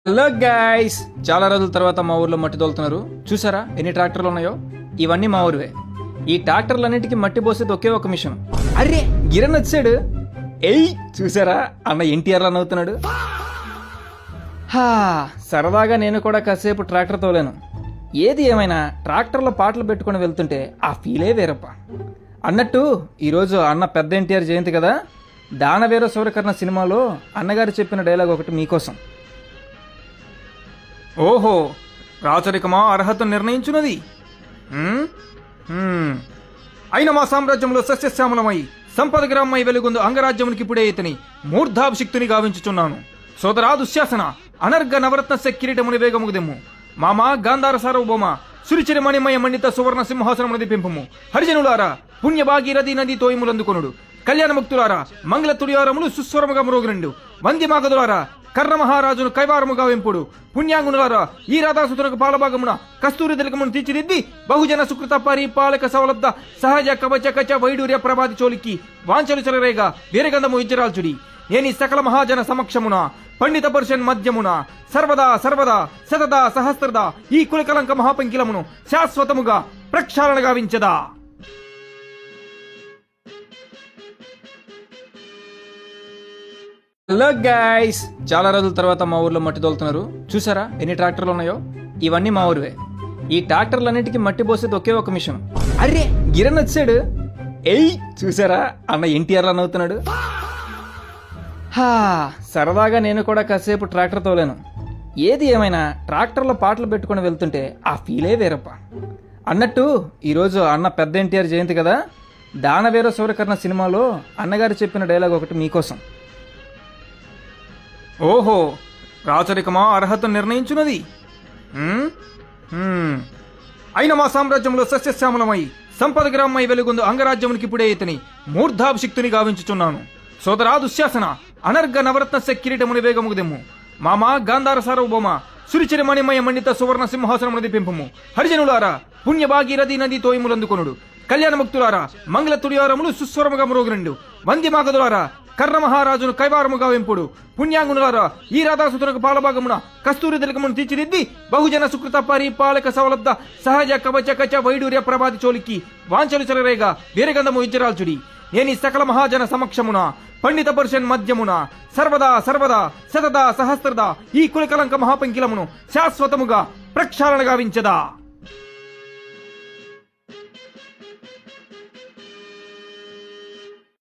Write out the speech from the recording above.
Hello guys, చాలా రోజుల తర్వాత మా ఊర్లో మట్టి తోలుతున్నారు. చూసారా ఎన్ని ట్రాక్టర్లు ఉన్నాయో? ఇవన్నీ మా ఊరివే. ఈ ట్రాక్టర్లన్నిటికీ మట్టి పోసేది ఒకే ఒక మిషన్. అరే గిరణ్ వచ్చాడు. ఎయ్ చూసారా అన్న ఎన్టీఆర్ లా నవ్వుతున్నాడు. సరదాగా నేను కూడా కాసేపు ట్రాక్టర్ తోలేను. ఏది ఏమైనా ట్రాక్టర్లో పాటలు పెట్టుకుని వెళ్తుంటే ఆ ఫీలే వేరప్ప. అన్నట్టు ఈరోజు అన్న పెద్ద ఎన్టీఆర్ జయంతి కదా. దానవీర సూరకర్ణ సినిమాలో అన్నగారు చెప్పిన డైలాగ్ ఒకటి మీకోసం. ఓహో, రాచరికమా అర్హత నిర్ణయించున్నది. అయిన మా సామ్రాజ్యంలో సస్యశ్యామలమై సంపద గ్రామమై వెలుగొందు అంగరాజ్యమునికి ఇప్పుడే ఇతని మూర్ధాభిషిక్తుని గావించుచున్నాను. సోదరా దుశ్శాసన అనర్ఘ నవరత్న కిరీటముని వేగముదెమ్ము. మామా గాంధార సార్వభౌమ సురిచిరి మణిమయ మండిత సువర్ణ సింహాసనమునది పెంపము. హరిజనులారా పుణ్యభాగీరథి నది తోయములందుకొనుడు. కళ్యాణముక్తులారా మంగళ తుడియారములు సుస్వరముగా మ్రోగునండు. వంద్యమాగదులారా కర్ణ మహారాజును కైవారముగా వెంపుడు. పుణ్యాంగునులారా ఈ రాధాసుతునకు పాలభాగమున కస్తూరి తిలకమును తీర్చిదిద్ది బహుజన సుకృత పరిపాలక సవలబ్ధ సహజ కవచ కచ వైడూర్య ప్రభాతి చోలికి వాంచలు చెలరేగా వీరగంధము విజరాల్చుడి. నేని సకల మహాజన సమక్షమున పండిత పురుషన్ మధ్యమున సర్వదా సర్వదా సతదా సహస్రదా ఈ కులకలంక మహాపంకిలమును శాశ్వతముగా ప్రక్షాళన గావించదా. హలో గైస్, చాలా రోజుల తర్వాత మా ఊర్లో మట్టి తోలుతున్నారు. చూసారా ఎన్ని ట్రాక్టర్లు ఉన్నాయో? ఇవన్నీ మా ఊరివే. ఈ ట్రాక్టర్లన్నిటికీ మట్టి పోసేది ఒకే ఒక మిషన్. అరే గిరణ్ వచ్చాడు. ఎయ్ చూసారా అన్న ఎన్టీఆర్ లా నవ్వుతున్నాడు. సరదాగా నేను కూడా కాసేపు ట్రాక్టర్ తోలేను. ఏది ఏమైనా ట్రాక్టర్లో పాటలు పెట్టుకుని వెళ్తుంటే ఆ ఫీలే వేరప్ప. అన్నట్టు ఈరోజు అన్న పెద్ద ఎన్టీఆర్ జయంతి కదా. దానవీర సూరకర్ణ సినిమాలో అన్నగారు చెప్పిన డైలాగ్ ఒకటి మీకోసం. ఓహో, రాచరికమా అర్హత నిర్ణయించున్నది. అయిన మా సామ్రాజ్యంలో సస్యశ్యామలమై సంపద గ్రామమై వెలుగొందు అంగరాజ్యమునికి ఇప్పుడే ఇతని మూర్ధాభిషిక్తుని గావించుచున్నాను. సోదరా దుశ్శాసన అనర్ఘ నవరత్న కిరీటముని వేగముదెమ్ము. మామా గాంధార సార్వభౌమ సురిచిరి మణిమయ మండిత సువర్ణ సింహాసనమునది పెంపము. హరిజనులారా పుణ్యభాగీరథి నది తోయములందుకొనుడు. కళ్యాణముక్తులారా మంగళ తుడియారములు సుస్వరముగా మ్రోగునండు. వంద్యమాగదులారా కర్ణ మహారాజును కైవారముగా వెంపుడు. పుణ్యాంగునులారా ఈ రాధాసుతునకు పాలభాగమున కస్తూరి తిలకమును తీర్చిదిద్ది బహుజన సుకృత పరిపాలక సవలబ్ధ సహజ కవచ కచ వైడూర్య ప్రభాతి చోలికి వాంచలు చెలరేగా వీరగంధము విజరాల్చుడి. నేని సకల మహాజన సమక్షమున పండిత పురుషన్ మధ్యమున సర్వదా సర్వదా సతదా సహస్రదా ఈ కులకలంక మహాపంకిలమును శాశ్వతముగా ప్రక్షాళన గావించదా.